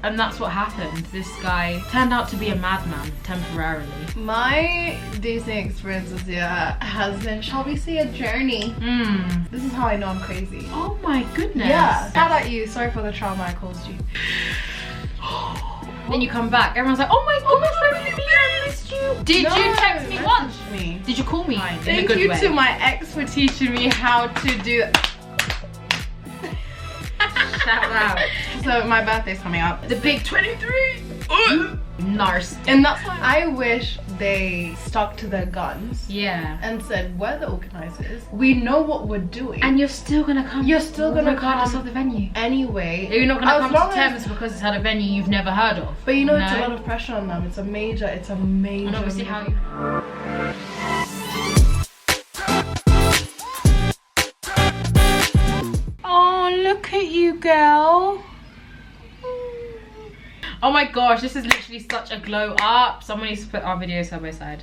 And that's what happened. This guy turned out to be a madman temporarily. My dating experience this year has been, shall we say, a journey. This is how I know I'm crazy. Oh my goodness. Yeah. Shout out you. Sorry for the trauma I caused you. Then you come back, everyone's like, oh my goodness, I missed you. Did you text me once? Did you call me? Thank you to my ex for teaching me how to do. Shout out. So my birthday's coming up. The big 23. Nars. And that's why I wish they stuck to their guns. Yeah. And said, we're the organizers. We know what we're doing. And you're still gonna come. You're still gonna regardless come of the venue. Anyway. You're not gonna come to terms because it's at a venue you've never heard of. But you know, it's a lot of pressure on them. It's a major. And obviously how you... Oh, look at you, girl. Oh my gosh, this is literally such a glow up. Someone needs to put our videos side by side.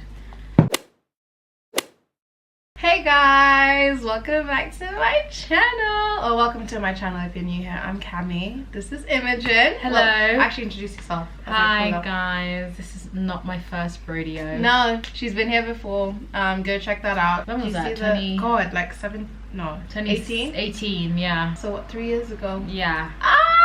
Hey guys, welcome back to my channel. Or welcome to my channel if you're new here. I'm Cami. This is Imogen. Hello. Well, actually introduce yourself. Hi guys, this is not my first rodeo. No, she's been here before. Go check that out. When was that? 20... God, like 18? 18, yeah. So what, 3 years ago? Yeah.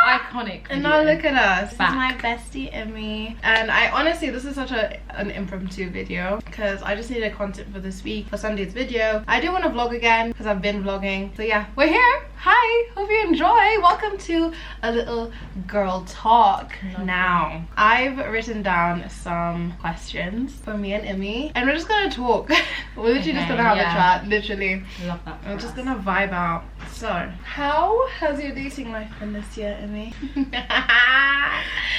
Iconic video. And now look at us. This Back. is my bestie Emmy. And I honestly, this is such an impromptu video because I just needed content for this week for Sunday's video. I do want to vlog again because I've been vlogging. So yeah, we're here. Hi, hope you enjoy. Welcome to a little girl talk. Now, I've written down some questions for me and Emmy, and we're just gonna talk. We're literally just gonna have a chat, literally. Love that. We're just gonna vibe out. So, how has your dating life been this year, Emmy?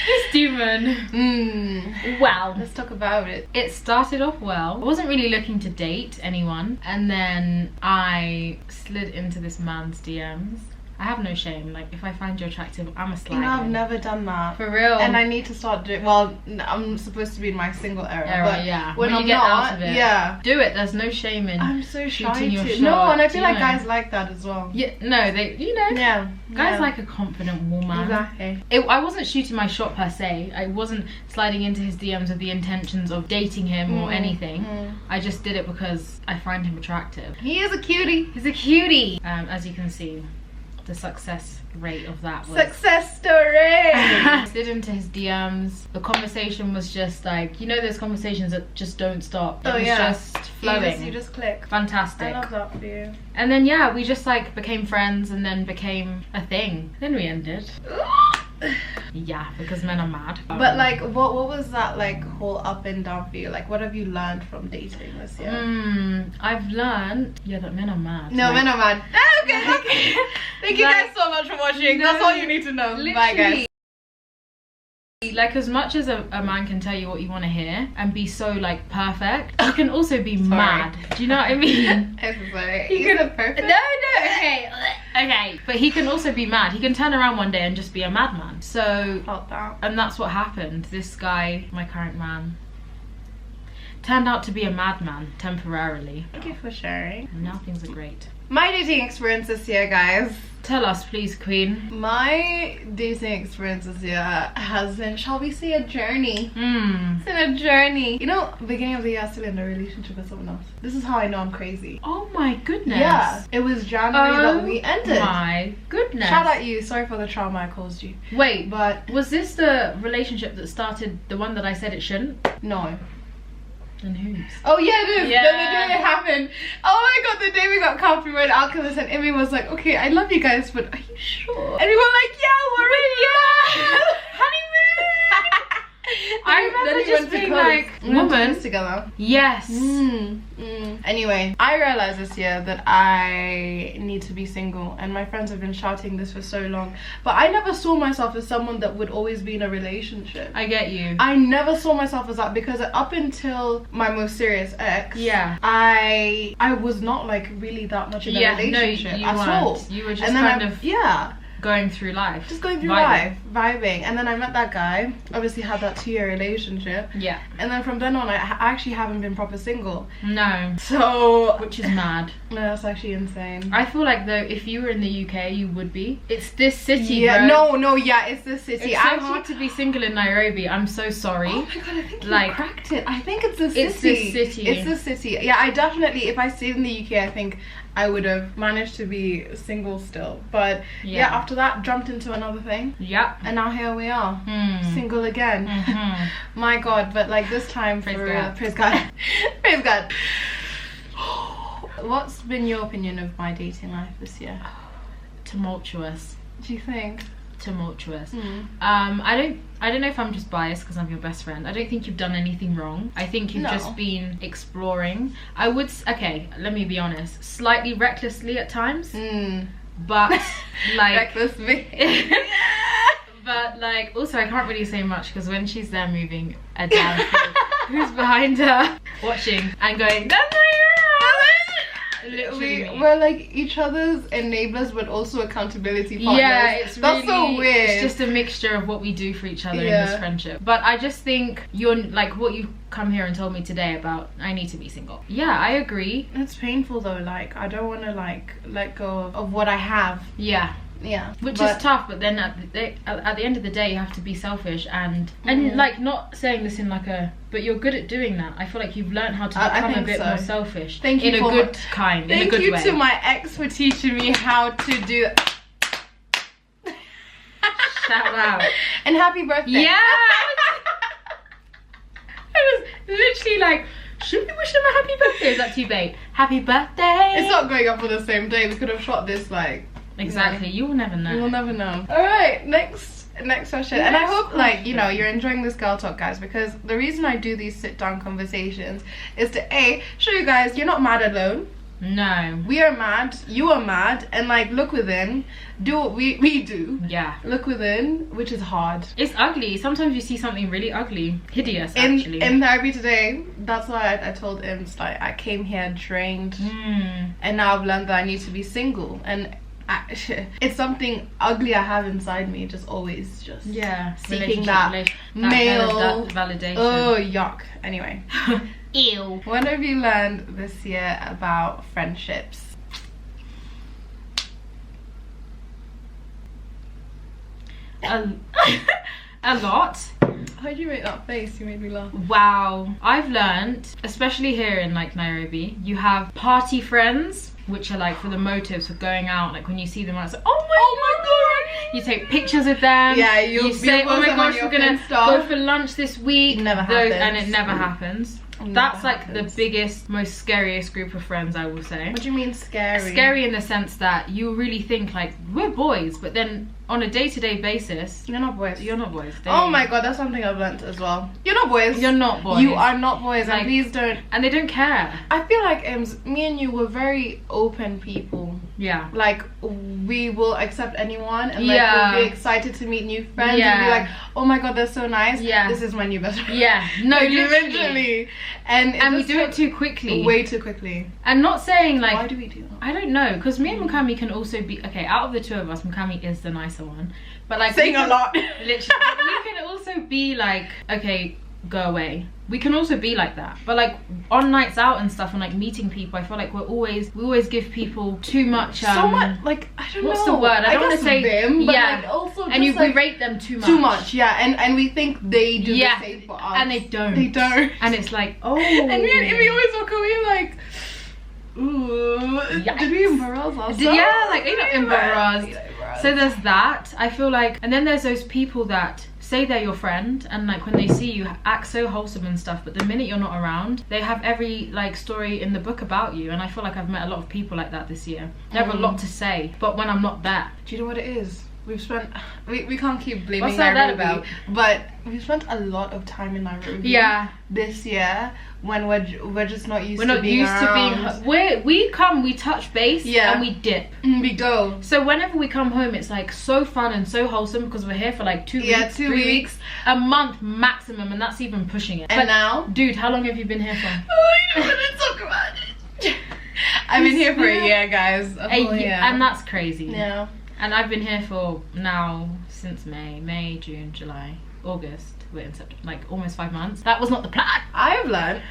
This demon. Well, let's talk about it. It started off well. I wasn't really looking to date anyone, and then I slid into this man's DMs. I have no shame. Like, if I find you attractive, I'm a slag. You know, I've never done that. For real. And I need to start doing. Well, I'm supposed to be in my single era. But yeah. When you I'm get not, out of it, yeah. Do it. There's no shame in. I'm so shy shooting your to. shot. No, and I feel like know? guys like that as well. Yeah. No, they. You know. Yeah. Guys like a confident woman. Exactly. I wasn't shooting my shot per se. I wasn't sliding into his DMs with the intentions of dating him or anything. I just did it because I find him attractive. He is a cutie. He's a cutie. As you can see, the success rate of that was success story. Slid into his DMs. The conversation was just like, you know, those conversations that just don't stop. It was just flowing. You just click. Fantastic. I love that for you. And then yeah, we just like became friends and then became a thing. Then we ended. Yeah, because men are mad. But like, what was that like whole up and down for you? Like, what have you learned from dating this year? I've learned that men are mad. No, men are mad. Okay. Thank you guys so much for watching. That's all you need to know. Bye guys. Like, as much as a man can tell you what you want to hear and be so like perfect, he can also be mad. Do you know what I mean? I'm so sorry. He can perfect. No, okay. But he can also be mad. He can turn around one day and just be a madman. So, felt that. And that's what happened. This guy, my current man, turned out to be a madman temporarily. Thank you for sharing. And now things are great. My dating experience this year, guys. Tell us, please, queen. My dating experience this year has been, shall we say, a journey. It's been a journey. You know, beginning of the year, I was still in a relationship with someone else. This is how I know I'm crazy. Oh my goodness. Yeah, it was January that we ended. Oh my goodness. Shout out you. Sorry for the trauma I caused you. Wait, but was this the relationship that started the one that I said it shouldn't? No. And whose? Oh yeah, it is. Yeah. The day it happened. Oh my god, the day we got coffee with Alchemist and Emmy was like, okay, I love you guys, but are you sure? And we were like, yeah, we're in. Yeah. Honeymoon. I remember just being like, woman together. Yes. Anyway, I realized this year that I need to be single, and my friends have been shouting this for so long, but I never saw myself as someone that would always be in a relationship. I get you. I never saw myself as that because up until my most serious ex, yeah, I was not like really that much in a relationship at all. You were just kind of going through life. Just going through life, vibing, and then I met that guy. Obviously had that 2-year relationship. Yeah. And then from then on, I actually haven't been proper single. No. So, which is mad. No, that's actually insane. I feel like though, if you were in the UK, you would be. It's this city, yeah, bro. No, yeah, it's this city. It's so hard to be single in Nairobi. I'm so sorry. Oh my god, I think you Like, cracked it. I think it's the city. It's the city. It's the city. Yeah, I definitely, if I stayed in the UK, I think I would have managed to be single still. But yeah, after that, jumped into another thing. Yep. And now here we are, single again. My god, but like this time, praise God. Praise God. Praise God. What's been your opinion of my dating life this year? Tumultuous. Do you think? Tumultuous. I don't know if I'm just biased because I'm your best friend. I don't think you've done anything wrong. I think you've just been exploring. I would, okay, let me be honest, slightly recklessly at times, but like recklessly. But like also I can't really say much because when she's there moving a dad who's behind her watching and going, that's my girl. We're like each other's enablers but also accountability partners. Yeah, it's that's really, so weird. It's just a mixture of what we do for each other in this friendship. But I just think you're like what you come here and told me today about I need to be single. Yeah, I agree. It's painful though, like I don't want to like let go of what I have. Yeah. Yeah, which is tough, but then at the end of the day you have to be selfish and like, not saying this in like a, but you're good at doing that. I feel like you've learned how to become a bit more selfish. Thank you in a good kind, in a good way. Thank you to my ex for teaching me how to do shout out and happy birthday. Yeah. I was literally like, should we wish him a happy birthday? Is that too late? Happy birthday. It's not going up on the same day. We could have shot this like exactly. You will never know. You will never know. All right, next question. And I hope like, you know, you're enjoying this girl talk, guys, because the reason I do these sit down conversations is to show you guys you're not mad alone. No, we are mad, you are mad, and like look within, do what we do. Yeah, look within, which is hard. It's ugly. Sometimes you see something really ugly, hideous actually. In therapy today, that's why I told him, like, I came here drained, and now I've learned that I need to be single, and it's something ugly I have inside me, just always just seeking that male validation. Oh yuck. Anyway. Ew. What have you learned this year about friendships? A lot. How'd you make that face? You made me laugh. Wow. I've learned, especially here in like Nairobi, you have party friends, which are like for the motives for going out. Like when you see them out, it's like, oh my god, you take pictures of them. Yeah, you say, oh my gosh, we're gonna go for lunch this week. It never happens. And it never happens. That's like the biggest, most scariest group of friends, I will say. What do you mean scary? Scary in the sense that you really think like we're boys, but then on a day-to-day basis, you're not boys. You're not boys. Oh my god, that's something I've learnt as well. You're not boys. You're not boys. You are not boys, like, and please don't. And they don't care. I feel like me and you were very open people. Yeah. Like we will accept anyone, and like we'll be excited to meet new friends and be like, oh my god, they're so nice. Yeah. This is my new best friend. Yeah. No, like, literally. And we do it too quickly. Way too quickly. And not saying like, why do we do that? I don't know, because me and Mukami can also be out of the two of us, Mukami is the nicer one. But like saying a lot. Literally, we can also be like, okay, go away. We can also be like that. But like on nights out and stuff and like meeting people, I feel like we always give people too much so much, like, I don't know. What's the word? I don't want to say them, but like also and we rate them too much. Too much, yeah. And we think they do the same for us. And they don't. They don't. And it's like, oh. And we always walk away like, ooh, did we embarrass ourselves? Yeah, like, you're not embarrassed. So there's that. I feel like, and then there's those people that say they're your friend and like when they see you act so wholesome and stuff, but the minute you're not around, they have every like story in the book about you. And I feel like I've met a lot of people like that this year. They have a lot to say, but when I'm not there. Do you know what it is? We've spent, we can't keep blaming What's Nairobi, that about? But we've spent a lot of time in Nairobi this year when we're just not used to being around. We touch base and we dip. We go. So whenever we come home, it's like so fun and so wholesome because we're here for like 2 weeks, 3 weeks, a month maximum, and that's even pushing it. And now? Dude, how long have you been here for? Oh, you don't want to talk about it. I've been here for a year, guys. A whole year. And that's crazy. Yeah. And I've been here for now since May, June, July, August. We're in September, like almost 5 months. That was not the plan. I've learned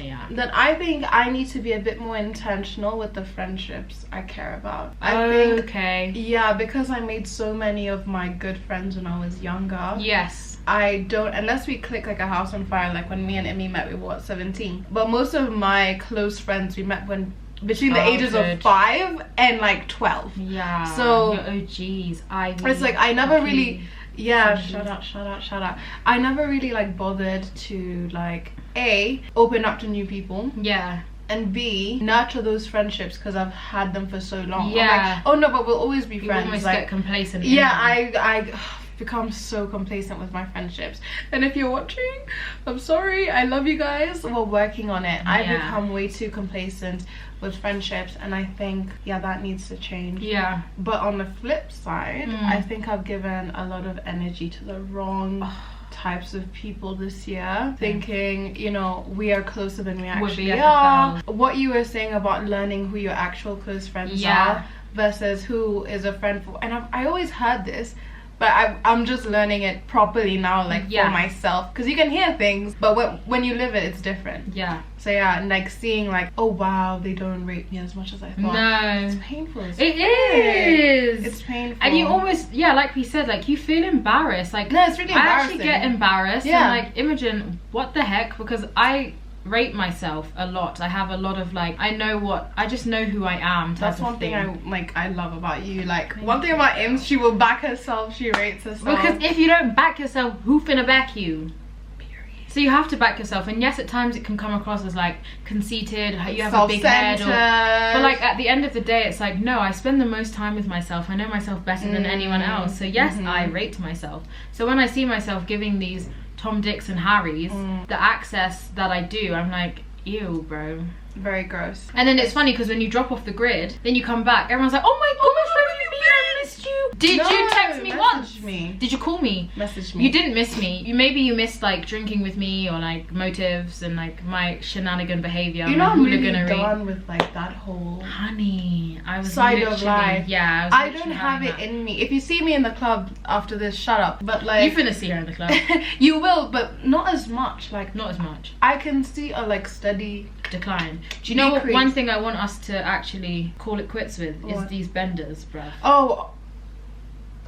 Yeah. that I think I need to be a bit more intentional with the friendships I care about. I think, okay. yeah, because I made so many of my good friends when I was younger. Yes. I don't, unless we click like a house on fire, like when me and Emmy met, we were what, 17. But most of my close friends we met when between the ages of 5 and like 12. Yeah. So your OGs. It's like I never really. Yeah, shut up. I never really like bothered to like A, open up to new people. Yeah. And B, nurture those friendships because I've had them for so long. Yeah. I'm like, oh no, but we'll always be friends. You almost like, get complacent. Yeah, I become so complacent with my friendships. And if you're watching, I'm sorry. I love you guys. We're working on it. I've become way too complacent with friendships, and I think that needs to change. Yeah. But on the flip side, I think I've given a lot of energy to the wrong types of people this year, thinking, you know, we are closer than we actually are. What you were saying about learning who your actual close friends are versus who is a friend for, and I always heard this, but I'm just learning it properly now, like for myself, because you can hear things, but when you live it, it's different. Yeah. So yeah, and like seeing like, oh wow, they don't rate me as much as I thought. No. It's painful. It is. It's painful. And you almost, like we said, like you feel embarrassed. Like, no, it's really embarrassing. I actually get embarrassed. Yeah. And like, Imogen, what the heck? Because I rate myself a lot. I have a lot of like, I just know who I am. That's one thing I love about you. Like, one thing about Im, she will back herself, she rates herself. Because if you don't back yourself, who finna back you? So you have to back yourself, and yes, at times it can come across as like conceited, you have a big head, but like at the end of the day, it's like, no, I spend the most time with myself. I know myself better than anyone else. So yes, I rate myself. So when I see myself giving these Tom, Dicks and Harrys the access that I do, I'm like, ew, bro. Very gross. And then it's funny because when you drop off the grid, then you come back, everyone's like, oh my gosh, where have you been? I missed you. Did you text me once? Did you call me? Message me. You didn't miss me. Maybe you missed like drinking with me, or like motives and like my shenanigan behavior. You know, I'm really done with like that whole I was side of life. Yeah, I don't have it in me. If you see me in the club after this, shut up. But like, you finna see her in the club. You will, but not as much. Like, not as much. I can see a like steady decline. Do you know what one thing I want us to actually call it quits with is these benders, bruv. Oh,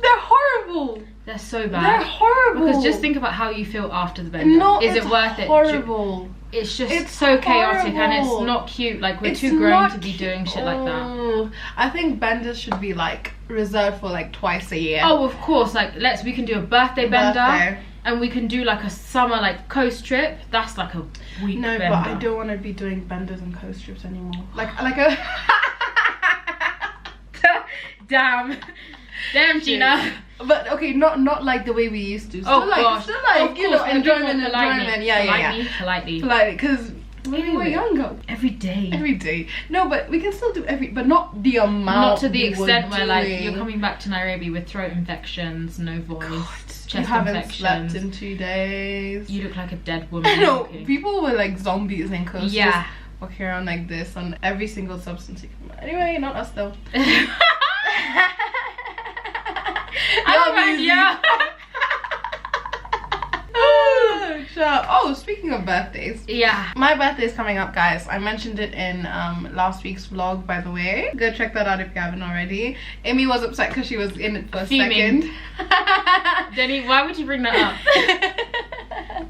they're horrible. They're so bad. They're horrible. Because just think about how you feel after the bender. No, is it worth it? Horrible. It's just so chaotic, and it's not cute. Like, we're too grown to be doing shit like that. I think benders should be like reserved for like twice a year. Oh, of course. Like, we can do a birthday bender. And we can do like a summer like coast trip. That's like a week bender. But I don't want to be doing benders and coast trips anymore. Like a damn Gina. But okay, not like the way we used to. Still gosh. Still like, you know, enjoyment. Yeah. Politely. Because when we were younger, every day. No, but we can still do but not the amount. Not to the extent where like you're coming back to Nairobi with throat infections, no voice. God. You haven't slept in 2 days. You look like a dead woman. No, people were like zombies in coasters. Yeah. Walking around like this on every single substance. Anyway, not us though. Oh, speaking of birthdays. Yeah. My birthday is coming up, guys. I mentioned it in last week's vlog, by the way. Go check that out if you haven't already. Amy was upset because she was in it for a second. Denny, why would you bring that up?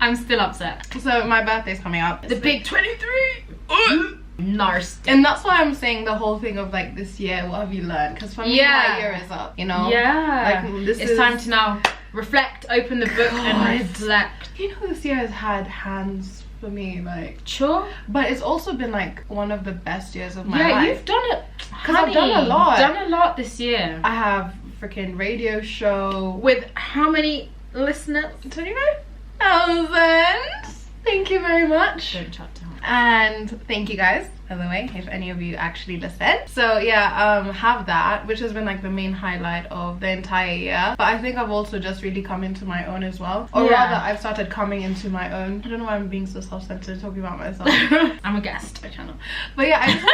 I'm still upset. So my birthday's coming up. The big 23. Nasty. And that's why I'm saying the whole thing of like this year, what have you learned? Because for me, my year is up, you know? Yeah. Like, it's time to now reflect, open the book and reflect. You know, this year has had hands for me, like. Sure. But it's also been like one of the best years of my life. Yeah, you've done it. Because I've done a lot. You've done a lot this year. I have freaking radio show. With how many listeners? 25,000. Thank you very much. Don't chat to her. And thank you guys, by the way, if any of you actually listen. So yeah, have that, which has been like the main highlight of the entire year. But I think I've also just really come into my own as well. Or rather, I've started coming into my own. I don't know why I'm being so self-centered talking about myself. I'm a guest. My channel. But yeah, I just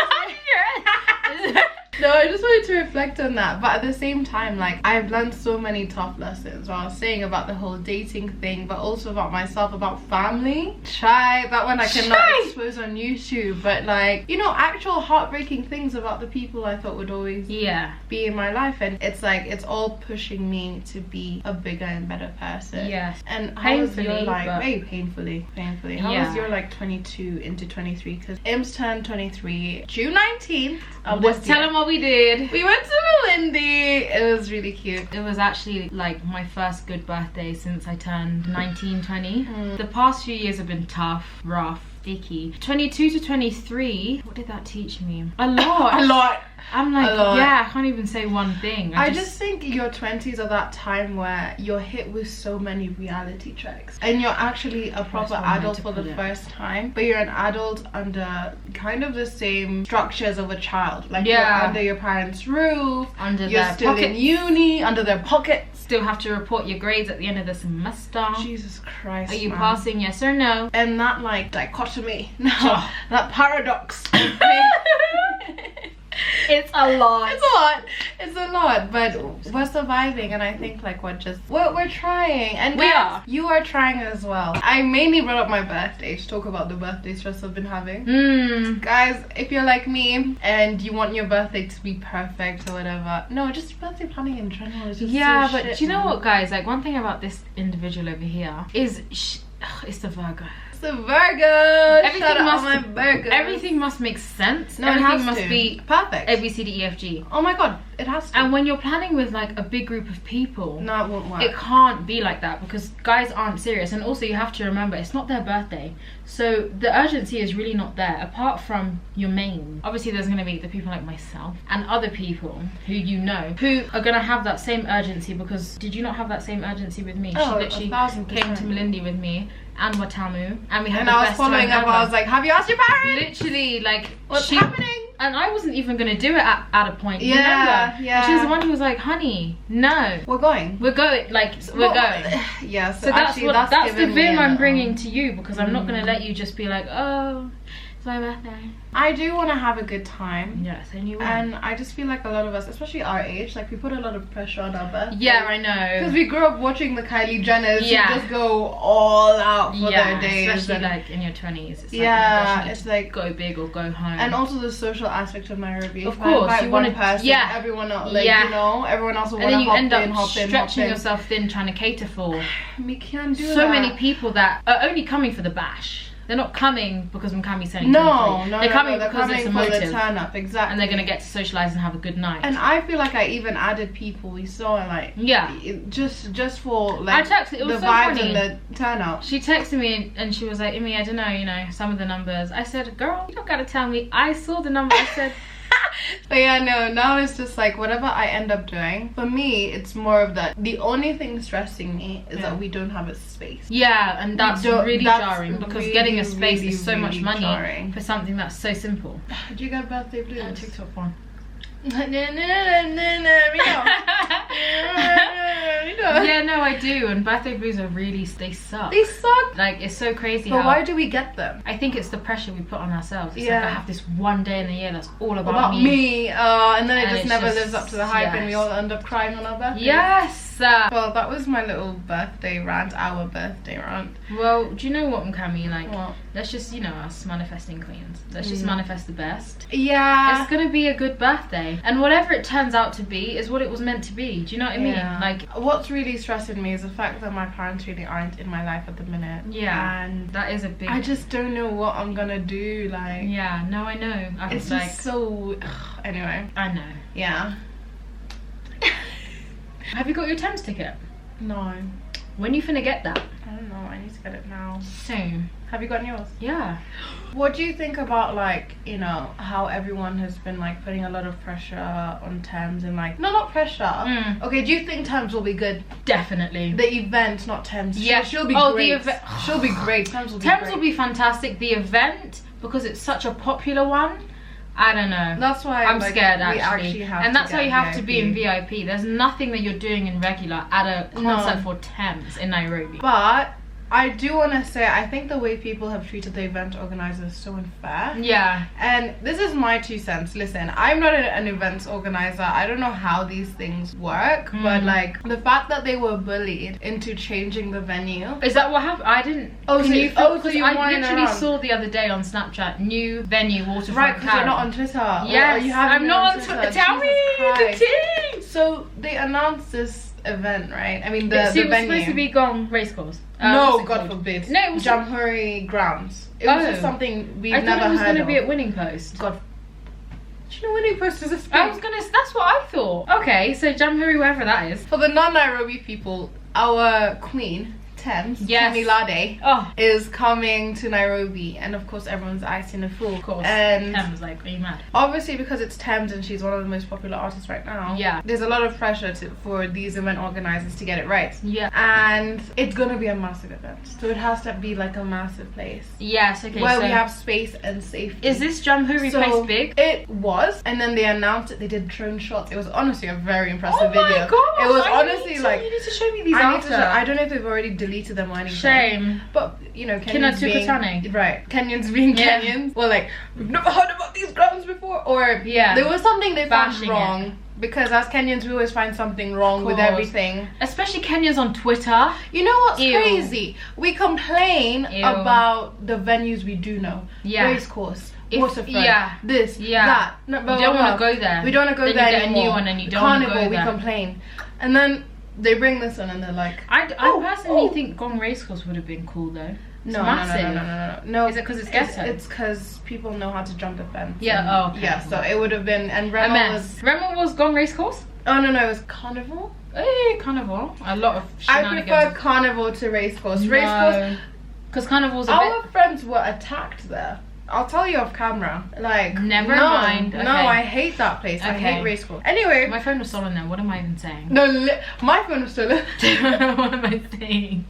No, I just wanted to reflect on that. But at the same time, like, I've learned so many tough lessons. What I was saying about the whole dating thing, but also about myself, about family. That one I cannot expose on YouTube. But like, you know, actual heartbreaking things about the people I thought would always be in my life. And it's like, it's all pushing me to be a bigger and better person. Yes. And how was your like, very painfully. How was your like 22 into 23? Because Im's turned 23 June 19th. Let's tell them what we did. We went to Malindi. It was really cute. It was actually like my first good birthday since I turned 19, 20. The past few years have been tough, rough, sticky. 22 to 23, what did that teach me? A lot. A lot. I'm like, yeah, I can't even say one thing. I just think your 20s are that time where you're hit with so many reality checks and you're actually a proper adult for the first time, but you're an adult under kind of the same structures of a child. Like, you're under your parents' roof, you're still in uni, under their pockets. Still have to report your grades at the end of the semester. Jesus Christ, are you passing, yes or no? And that like dichotomy, that paradox. It's a lot. It's a lot, but we're surviving, and I think like we're trying, and guys, you are trying as well. I mainly brought up my birthday to talk about the birthday stress I've been having. Guys, if you're like me and you want your birthday to be perfect or whatever, no, just birthday planning in general is just but shit, do you know what, guys? Like, one thing about this individual over here is it's the Virgo. The Virgo. Everything must make sense. No, everything must be perfect. A, B, C, D, E, F, G. Oh my god, it has to. And when you're planning with like a big group of people, no, it won't work. It can't be like that because guys aren't serious. And also, you have to remember, it's not their birthday, so the urgency is really not there. Apart from your main, obviously, there's gonna be the people like myself and other people who you know who are gonna have that same urgency. Because did you not have that same urgency with me? Oh, she literally came to Malindi with me and Watamu, and we had the best time ever. I was like, have you asked your parents? Literally, like, what's happening? And I wasn't even gonna do it at a point. Yeah, remember? She was the one who was like, honey, no, we're going, like, we're going. Yeah, so that's the vim I'm bringing to you, because I'm not gonna let you just be like, oh, it's my birthday. I do want to have a good time. Yes, and you will. And I just feel like a lot of us, especially our age, like, we put a lot of pressure on our birthday. Yeah, I know. Because we grew up watching the Kylie Jenners who just go all out for their days. Especially like in your 20s. It's like, it's like go big or go home. And also the social aspect of Nairobi. Of course, you want one person, everyone else, like, you know, everyone else will want to hop in, and then you end up stretching yourself thin trying to cater for we can't do so many people that are only coming for the bash. They're not coming because Mkami's selling. No, they're coming because it's a motive. For the turn up, exactly. And they're gonna get to socialize and have a good night. And I feel like I even added people we saw, like, just for like the vibes and the turn up. She texted me and she was like, Imi, I don't know, you know, some of the numbers. I said, girl, you don't gotta tell me. I saw the number. I said. But yeah, no, now it's just like whatever I end up doing, for me it's more of that. The only thing stressing me is that we don't have a space. Yeah, and that's really jarring, because getting a space is so much money for something that's so simple. Do you get birthday blues? Yeah, TikTok one. Yeah, no, I do. And birthday blues are really, they suck. They suck. Like, it's so crazy. But why do we get them? I think it's the pressure we put on ourselves. It's like, I have this one day in the year that's all about me. And then it just never lives up to the hype, and we all end up crying on our birthday. Yes. Well, that was my little birthday rant, our birthday rant. Well, do you know what, Mkami? Like, let's just, you know, us manifesting queens. Let's just manifest the best. Yeah. It's gonna be a good birthday. And whatever it turns out to be is what it was meant to be. Do you know what I mean? Like, what's really stressing me is the fact that my parents really aren't in my life at the minute. Yeah. And that is a big... I just don't know what I'm gonna do, like... Yeah, no, I know. It's like, just so... Anyway. I know. Yeah. Have you got your Thames ticket? No. When you finna get that? I don't know, I need to get it now. Soon. Have you gotten yours? Yeah. What do you think about, like, you know, how everyone has been, like, putting a lot of pressure on Thames and, like... No, not pressure. Okay, do you think Thames will be good? Definitely. The event, not Thames. Yeah. She'll be great. The event. She'll be great. Thames will be great. Thames will be fantastic. The event, because it's such a popular one, I don't know. That's why I'm scared, actually. And that's why you have to be in VIP. There's nothing that you're doing in regular at a concert for Thames in Nairobi. But I do want to say, I think the way people have treated the event organizers is so unfair. Yeah. And this is my 2 cents. Listen, I'm not an events organizer. I don't know how these things work, but like the fact that they were bullied into changing the venue. Is that what happened? I didn't. Oh, so you I weren't literally around. saw the other day on Snapchat, new venue, waterfront. Right, because you're not on Twitter. Yes, I'm not on Twitter. Tell me the tea. So they announced this event, right? I mean, the it was venue. supposed to be Gong Racecourse. No, God forbid. No, it was Jamhuri grounds. It was just something we've never heard of. I thought it was going to be at Winning Post. God. Do you know Winning Post is a thing? That's what I thought. Okay, so Jamhuri, wherever that is. For the non-Nairobi people, our queen, Thames, yes. Temilade, is coming to Nairobi, and of course everyone's acting a fool. Of course. And Thames, like, are you mad? Obviously, because it's Thames and she's one of the most popular artists right now. Yeah. There's a lot of pressure for these event organizers to get it right. Yeah. And it's gonna be a massive event, so it has to be like a massive place. Yes. Okay. Where we have space and safety. Is this Jamhuri place big? It was, and then they announced it. They did drone shots. It was honestly a very impressive video. Oh my god! It was honestly you like need to show me these after. I don't know if they've already deleted them or anything. Shame. But you know, Kenyans being right, Kenyans being Kenyans. Well, like we've never heard about these grounds before, or there was something they found wrong. Because as Kenyans, we always find something wrong with everything. Especially Kenyans on Twitter. You know what's crazy? We complain about the venues we do know. Yeah. Racecourse, waterfront, this, that. No, we don't want to go there. We don't want to go there anymore. Then you get a new one and you don't want to go there. We complain. And then they bring this one and they're like... I personally think Gong Racecourse would have been cool though. No. Is it because it's ghetto? It's because people know how to jump the fence. Yeah. Okay. Yeah. So it would have been, and Rema was Gong Racecourse. Oh no, it was Carnival. Hey, Carnival. A lot of shenanigans. I prefer Carnival to Racecourse. Racecourse, because Carnival's our friends were attacked there. I'll tell you off camera. Like, never mind. Okay. No, I hate that place. I hate Racecourse. Anyway, my phone was stolen there. What am I even saying? No, my phone was stolen. What am I saying?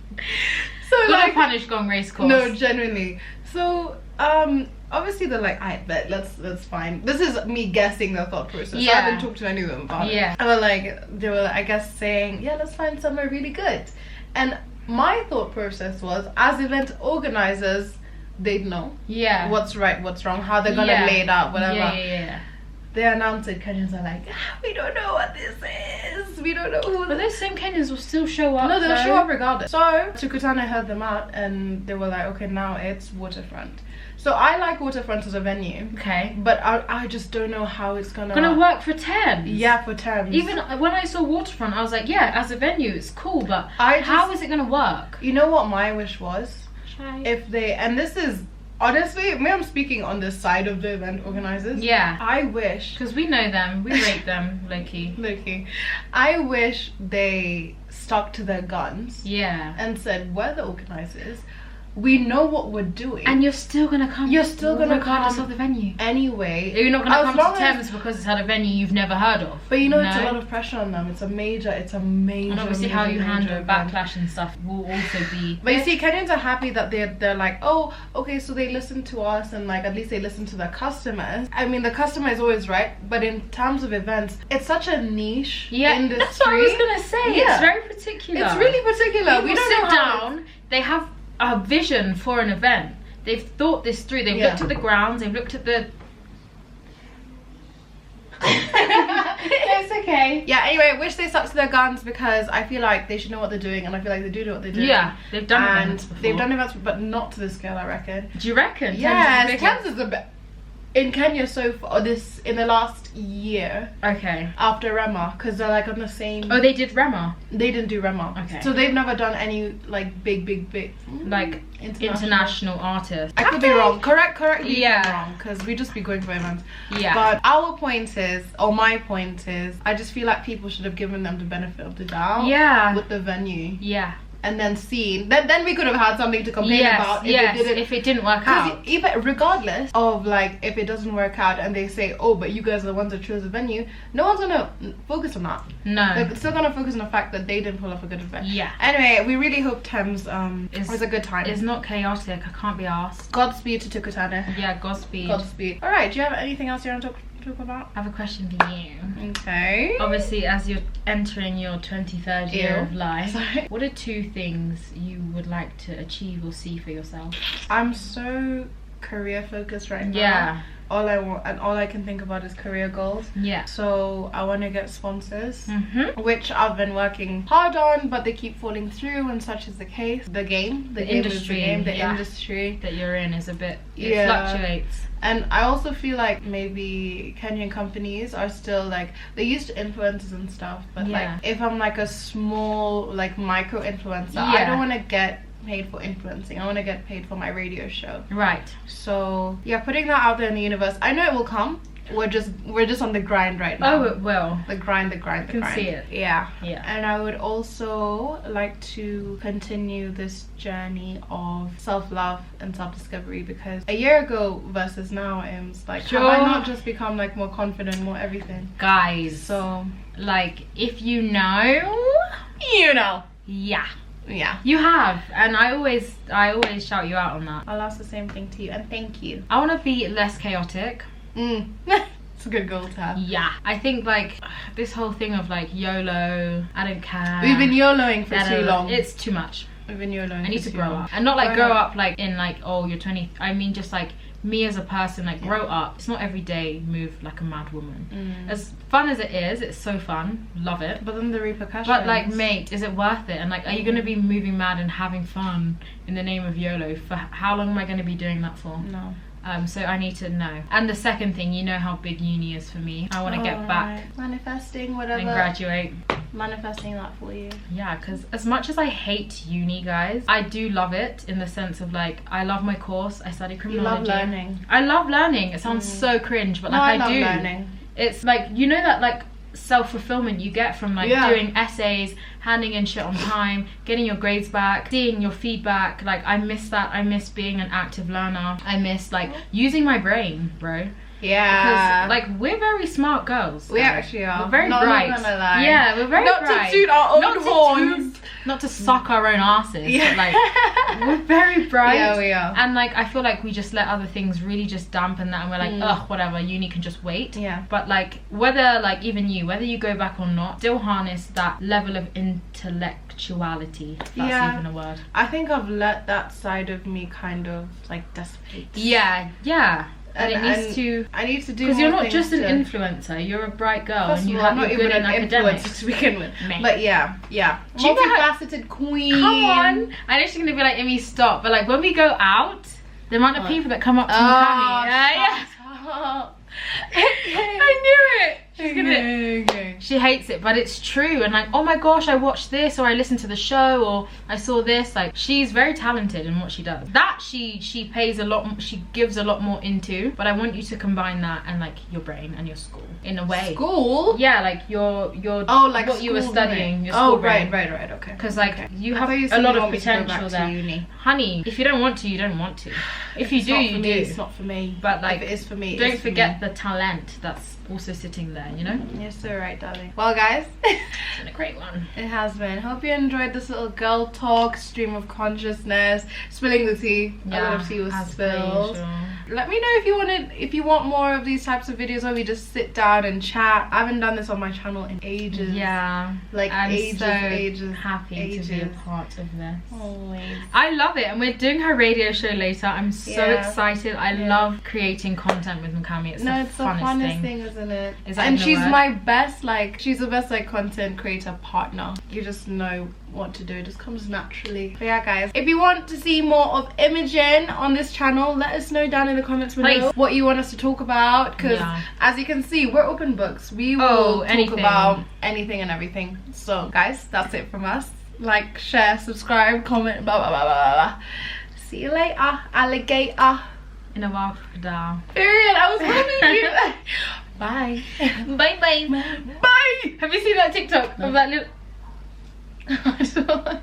So like, punish Gong Racecourse. No, genuinely. So obviously they're like, I bet that's fine. This is me guessing their thought process. Yeah. I haven't talked to any of them about it. And they were I guess saying, yeah, let's find somewhere really good. And my thought process was, as event organizers, they'd know what's right, what's wrong, how they're gonna lay it out, whatever. Yeah. They announced it. Kenyans are like, we don't know what this is. We don't know who. But those same Kenyans will still show up. No, they'll show up regardless. So Tukutane heard them out, and they were like, okay, now it's waterfront. So I like waterfront as a venue. Okay. But I just don't know how it's gonna work for Thames. Yeah, for Thames. Even when I saw waterfront, I was like, yeah, as a venue, it's cool, but how is it gonna work? You know what my wish was? If they, and this is honestly, I'm speaking on the side of the event organizers. Yeah. I wish, because we know them, we rate them, low-key. I wish they stuck to their guns. Yeah. And said, we're the organizers. We know what we're doing. And you're still gonna come. You're still gonna regardless of the venue. Anyway. You're not gonna come to Thames because it's at a venue you've never heard of. But you know, it's a lot of pressure on them. It's a major. And obviously how you handle backlash and stuff will also be. But you see, Kenyans are happy that they're like, oh, okay, so they listen to us, and like at least they listen to their customers. I mean, the customer is always right, but in terms of events, it's such a niche industry. That's what I was gonna say. Yeah. It's very particular. It's really particular. We don't sit down. They have a vision for an event. They've thought this through. They've looked at the grounds. They've looked at the. It's okay. Yeah. Anyway, I wish they stuck to their guns, because I feel like they should know what they're doing, and I feel like they do know what they're doing. Yeah, they've done events before. They've done events, but not to this scale, I reckon. Do you reckon? Yeah, Thames is the best in Kenya so far. In the last year. Okay. After Rema, because they're like on the same. Oh, they did Rema. They didn't do Rema. Okay. So they've never done any like big like international artists. I could be wrong. Correctly wrong, because we just be going for events. Yeah. But our point is, or my point is, I just feel like people should have given them the benefit of the doubt. Yeah. With the venue. Yeah. And then seen, then we could have had something to complain about if it didn't work out. Even regardless of like if it doesn't work out and they say, oh, but you guys are the ones that chose the venue, no one's gonna focus on that. No. They're still gonna focus on the fact that they didn't pull off a good event. Yeah. Anyway, we really hope Thames was a good time. It's not chaotic. I can't be asked. Godspeed to Tukutane. Yeah, Godspeed. Godspeed. All right. Do you have anything else you want to talk talk about? I have a question for you. Okay. Obviously, as you're entering your 23rd year of life, Sorry. what are 2 things you would like to achieve or see for yourself? I'm so career focused right now. Yeah. All I want and all I can think about is career goals. Yeah. So I want to get sponsors, Which which I've been working hard on, but they keep falling through, and such is the case. The industry that you're in is a bit, it Yeah. fluctuates. And I also feel like maybe Kenyan companies are still like, they used to influencers and stuff, but Yeah. like if I'm like a small like micro influencer, I Yeah. don't want to get paid for influencing. I want to get paid for my radio show. Right. So yeah, putting that out there in the universe. I know it will come. We're just on the grind right now. Oh, it will. The grind. Can see it. Yeah. Yeah. And I would also like to continue this journey of self-love and self-discovery, because a year ago versus now, it's like, Sure. have I not just become like more confident, more everything? Guys, So, like, if you know, you know. yeah. Yeah. You have, and I always shout you out on that. I'll ask the same thing to you, and thank you. I want to be less chaotic. It's a good goal to have. Yeah, I think like this whole thing of like YOLO, I don't care. We've been YOLOing for too long. It's too much. We've been YOLOing. I need to for too grow long. up, and not like Grow grow up. up like in like, oh, you're 20. I mean just like me as a person, like grow up. It's not every day move like a mad woman. As fun as it is, it's so fun, love it. But then the repercussions. But like, mate, is it worth it? And like, are you gonna be moving mad and having fun in the name of YOLO for how long am I gonna be doing that for? No. So I need to know. And the second thing, you know how big uni is for me. I want to get back manifesting whatever and graduate. Manifesting that for you. Yeah, because as much as I hate uni, guys, I do love it in the sense of like, I love my course. I study You criminology. love learning. I love learning. It sounds so cringe, but No, like I love do. learning. It's like, you know that like self-fulfillment you get from like doing essays, handing in shit on time, getting your grades back, seeing your feedback. Like, I miss that. I miss being an active learner. I miss like using my brain, bro. Yeah. Because like, we're very smart girls. We though. actually are. We're very Not bright. gonna lie. Yeah, we're very Not bright. to toot our own Not to horns. toot, not to suck our own asses. Yeah. But like, we're very bright. Yeah, we are. And like, I feel like we just let other things really just dampen that, and we're like, ugh, whatever, uni can just wait. Yeah. But like, whether like even you, whether you go back or not, still harness that level of intellectuality. If that's even a word. I think I've let that side of me kind of like dissipate. Yeah, yeah. And it needs to. I need to do Because you're more not just an things influencer, you're a bright girl, First and of you all, I'm have not you're good even in an academics. influencer to begin with. Mate. But yeah. Do you know how- Multifaceted queen. Come on! I know she's gonna be like, Amy, stop. But like, when we go out, the amount of people that come up to me, yeah. I knew it. She's gonna. She hates it, but it's true. And like, oh my gosh, I watched this, or I listened to the show, or I saw this. Like, she's very talented in what she does. That she pays a lot. She gives a lot more into. But I want you to combine that and like your brain and your school in a way. School? Yeah, like your like what you were school studying. brain. Your school right, brain. okay. Because like you I have thought you a said lot you of want me to go back potential to there, uni. honey. If you don't want to, you don't want to. If you do, you do. It's not for me. But like, if it is for me, don't it's for forget me. the talent that's also sitting there. You know, You're so right, darling. Well, guys, it's been a great one. it has been. Hope you enjoyed this little girl talk, stream of consciousness, spilling the tea. A lot of tea was as per spilled. usual. Let me know if you want more of these types of videos where we just sit down and chat. I haven't done this on my channel in ages. Yeah, Like I'm ages, so ages, happy to be a ages. part of this. Always. I love it, and we're doing her radio show later. I'm so Yeah. excited. I love creating content with Mukami. It's It's the funnest funnest thing, isn't it? Is that And even a she's word? my best, like, she's the best, like, content creator partner. You just know what to do. It just comes naturally. But yeah, guys, if you want to see more of Imogen on this channel, let us know down in the comments below what you want us to talk about, because as you can see, we're open books. We will talk about anything and everything. So guys, that's it from us. Like, share, subscribe, comment, blah blah blah blah blah. See you later, alligator. In a wild crocodile. Period. I was hoping you. Bye. Bye bye. Bye. Have you seen that TikTok of that little? I don't know.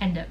End it.